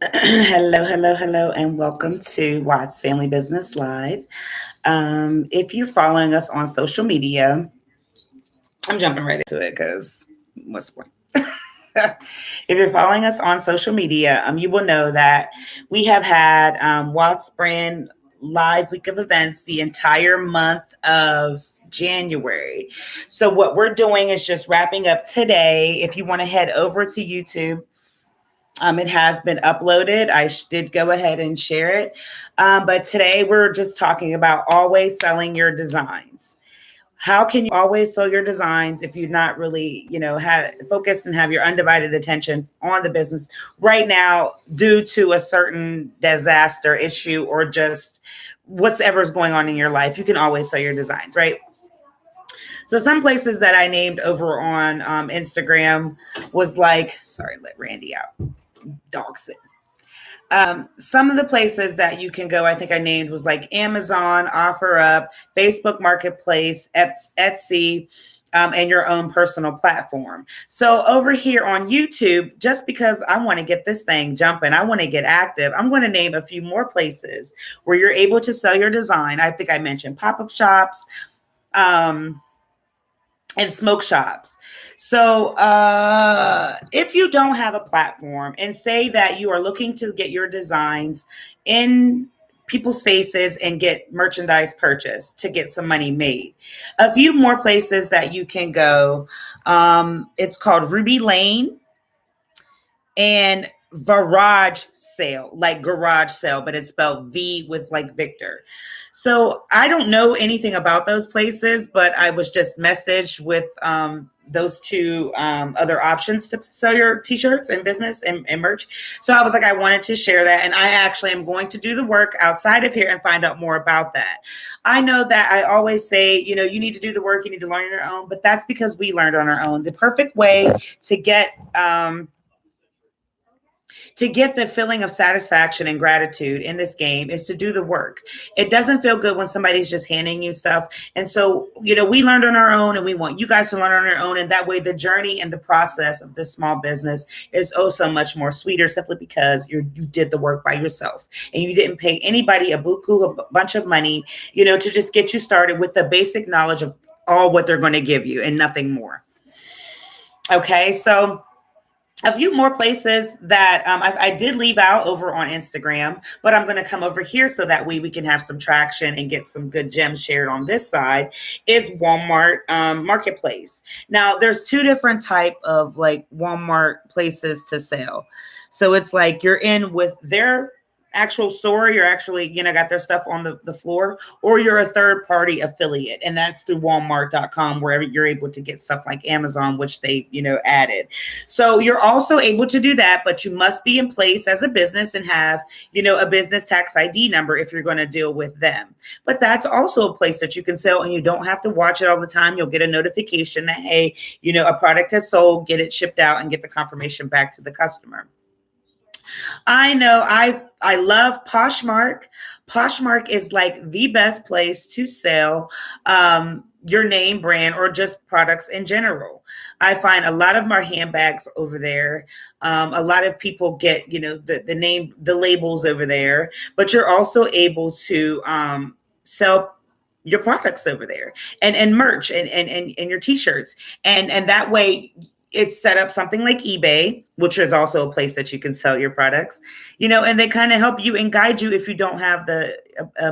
Hello, and welcome to Watts Family Business Live. If you're following us on social media, I'm jumping right into it because what's the point? If you're following us on social media, you will know that we have had WattsBrand live week of events the entire month of January. So what we're doing is just wrapping up today. If you want to head over to YouTube, it has been uploaded. I did go ahead and share it. But today we're just talking about always selling your designs. How can you always sell your designs if you're not really, have focused and have your undivided attention on the business right now due to a certain disaster issue or just whatever's going on in your life? You can always sell your designs, right? So some places that I named over on Instagram was like, sorry, let Randy out. Dog sit. Some of the places that you can go, I think I named was like Amazon, OfferUp, Facebook Marketplace, Etsy, and your own personal platform. So over here on YouTube, just because I want to get this thing jumping, I want to get active, I'm going to name a few more places where you're able to sell your design. I think I mentioned pop-up shops, and smoke shops. So if you don't have a platform and say that you are looking to get your designs in people's faces and get merchandise purchased to get some money made, a few more places that you can go. It's called Ruby Lane and Garage Sale, like garage sale, but it's spelled V with like Victor. So I don't know anything about those places, but I was just messaged with those two other options to sell your t-shirts and business and merch. So I was like, I wanted to share that. And I actually am going to do the work outside of here and find out more about that. I know that I always say, you need to do the work, you need to learn on your own, but that's because we learned on our own. The perfect way to get the feeling of satisfaction and gratitude in this game is to do the work. It doesn't feel good when somebody's just handing you stuff. And so, we learned on our own and we want you guys to learn on your own. And that way the journey and the process of this small business is oh so much more sweeter simply because you did the work by yourself and you didn't pay anybody a bunch of money, to just get you started with the basic knowledge of all what they're going to give you and nothing more. Okay, so a few more places that I did leave out over on Instagram, but I'm going to come over here so that way we can have some traction and get some good gems shared on this side is Walmart Marketplace. Now, there's two different type of like Walmart places to sell. So it's like you're in with their actual store, you're actually, got their stuff on the floor, or you're a third party affiliate. And that's through Walmart.com, where you're able to get stuff like Amazon, which they, added. So you're also able to do that, but you must be in place as a business and have, a business tax ID number if you're going to deal with them. But that's also a place that you can sell and you don't have to watch it all the time. You'll get a notification that, hey, a product has sold, get it shipped out and get the confirmation back to the customer. I know I love Poshmark. Poshmark is like the best place to sell your name brand or just products in general. I find a lot of my handbags over there. A lot of people get, the name, the labels over there, but you're also able to sell your products over there and merch and your t-shirts. And that way it's set up something like eBay, which is also a place that you can sell your products, and they kind of help you and guide you if you don't have the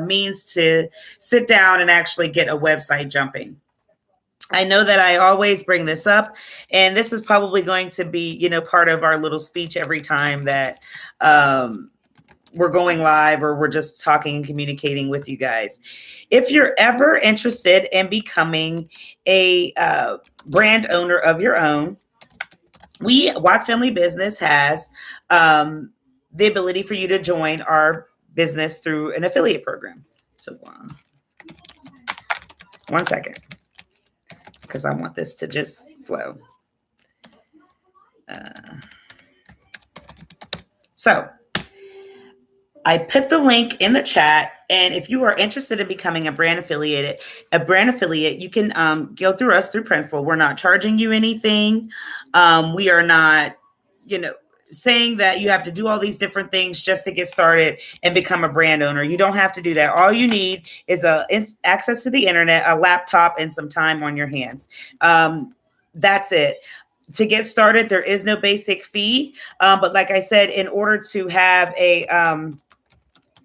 means to sit down and actually get a website jumping. I know that I always bring this up, and this is probably going to be, part of our little speech every time that we're going live or we're just talking and communicating with you guys. If you're ever interested in becoming a brand owner of your own, Watts Family Business has the ability for you to join our business through an affiliate program. So 1 second, because I want this to just flow. So I put the link in the chat, and if you are interested in becoming a brand affiliate, you can go through us through Printful. We're not charging you anything. We are not, you know, saying that you have to do all these different things just to get started and become a brand owner. You don't have to do that. All you need is access to the internet, a laptop, and some time on your hands. That's it. To get started, there is no basic fee. But like I said, in order to have a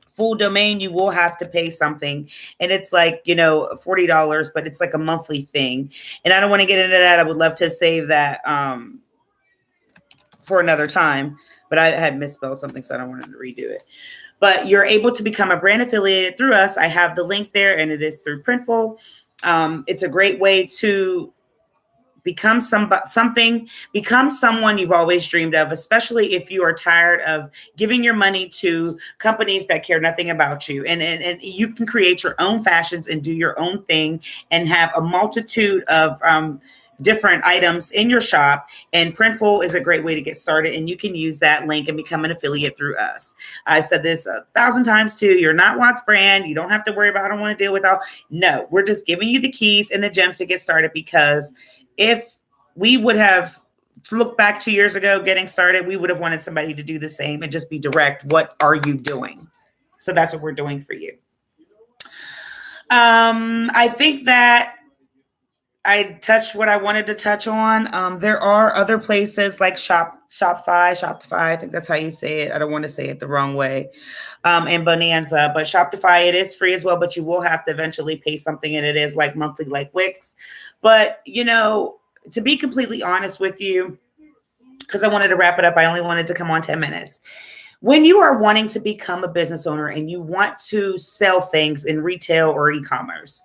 full domain, you will have to pay something. And it's like, $40, but it's like a monthly thing. And I don't want to get into that. I would love to save that for another time, but I had misspelled something, so I don't want to redo it. But you're able to become a brand affiliate through us. I have the link there, and it is through Printful. It's a great way to become become someone you've always dreamed of, especially if you are tired of giving your money to companies that care nothing about you. And you can create your own fashions and do your own thing and have a multitude of different items in your shop. And Printful is a great way to get started, and you can use that link and become an affiliate through us. I've said this 1,000 times too. You're not WattsBrand. You don't have to worry about, I don't want to deal with all. No, we're just giving you the keys and the gems to get started, because if we would have looked back 2 years ago getting started, we would have wanted somebody to do the same and just be direct. What are you doing? So that's what we're doing for you. I think that I touched what I wanted to touch on. There are other places like Shopify. I think that's how you say it. I don't want to say it the wrong way. And Bonanza, but Shopify, it is free as well, but you will have to eventually pay something, and it is like monthly, like Wix. But, to be completely honest with you, because I wanted to wrap it up, I only wanted to come on 10 minutes. When you are wanting to become a business owner and you want to sell things in retail or e-commerce,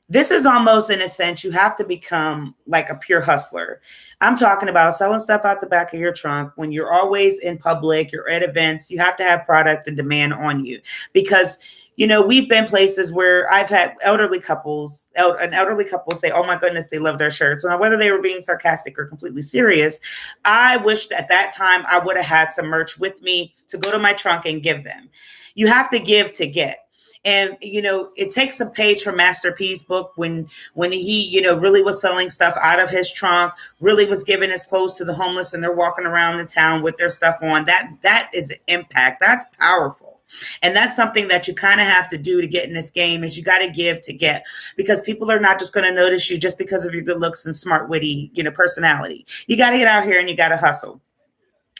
this is almost, in a sense, you have to become like a pure hustler. I'm talking about selling stuff out the back of your trunk. When you're always in public, you're at events, you have to have product and demand on you, because we've been places where I've had an elderly couple say, oh my goodness, they loved our shirts. So whether they were being sarcastic or completely serious, I wished at that time I would have had some merch with me to go to my trunk and give them. You have to give to get. And, it takes a page from Master P's book when he, really was selling stuff out of his trunk, really was giving his clothes to the homeless, and they're walking around the town with their stuff on. That is an impact. That's powerful. And that's something that you kind of have to do to get in this game, is you got to give to get, because people are not just going to notice you just because of your good looks and smart, witty, personality. You got to get out here and you got to hustle.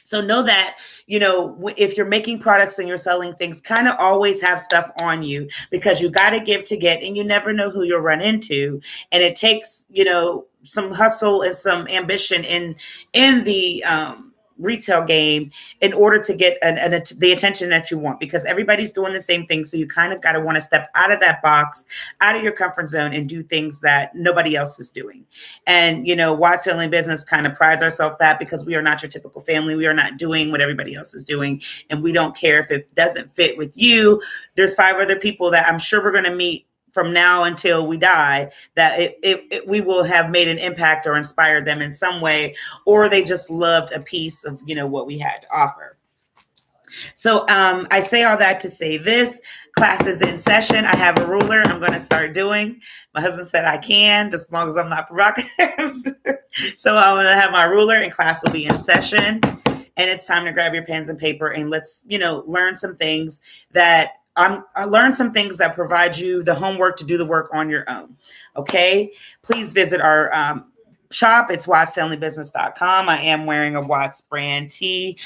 So know that, if you're making products and you're selling things, kind of always have stuff on you, because you got to give to get, and you never know who you'll run into. And it takes, some hustle and some ambition in the retail game in order to get the attention that you want, because everybody's doing the same thing. So you kind of got to want to step out of that box, out of your comfort zone, and do things that nobody else is doing. And, Watts Family Business kind of prides ourselves that, because we are not your typical family. We are not doing what everybody else is doing. And we don't care if it doesn't fit with you. There's 5 other people that I'm sure we're going to meet from now until we die, that we will have made an impact or inspired them in some way, or they just loved a piece of, what we had to offer. So I say all that to say this. Class is in session. I have a ruler I'm going to start doing. My husband said I can, just as long as I'm not provocative. So I'm going to have my ruler, and class will be in session. And it's time to grab your pens and paper, and let's, learn some things that I learned some things that provide you the homework to do the work on your own. Okay. Please visit our shop. It's wattsfamilybusiness.com. I am wearing a WattsBrand tee.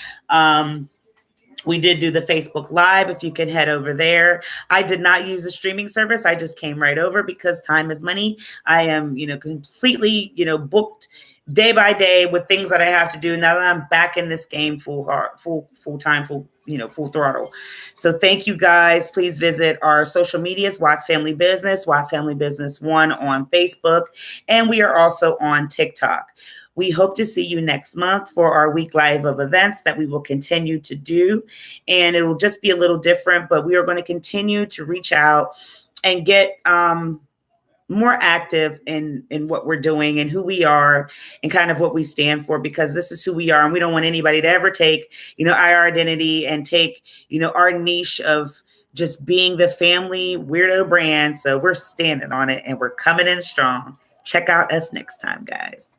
We did do the Facebook Live. If you can head over there. I did not use the streaming service. I just came right over because time is money. I am, completely, booked day by day with things that I have to do now that I'm back in this game full time, full throttle. So thank you guys. Please visit our social medias, Watts Family Business, Watts Family Business 1 on Facebook, and we are also on TikTok. We hope to see you next month for our week live of events that we will continue to do. And it will just be a little different, but we are going to continue to reach out and get more active in what we're doing and who we are and kind of what we stand for, because this is who we are, and we don't want anybody to ever take, our identity and take, our niche of just being the family weirdo brand. So we're standing on it and we're coming in strong. Check out us next time, guys.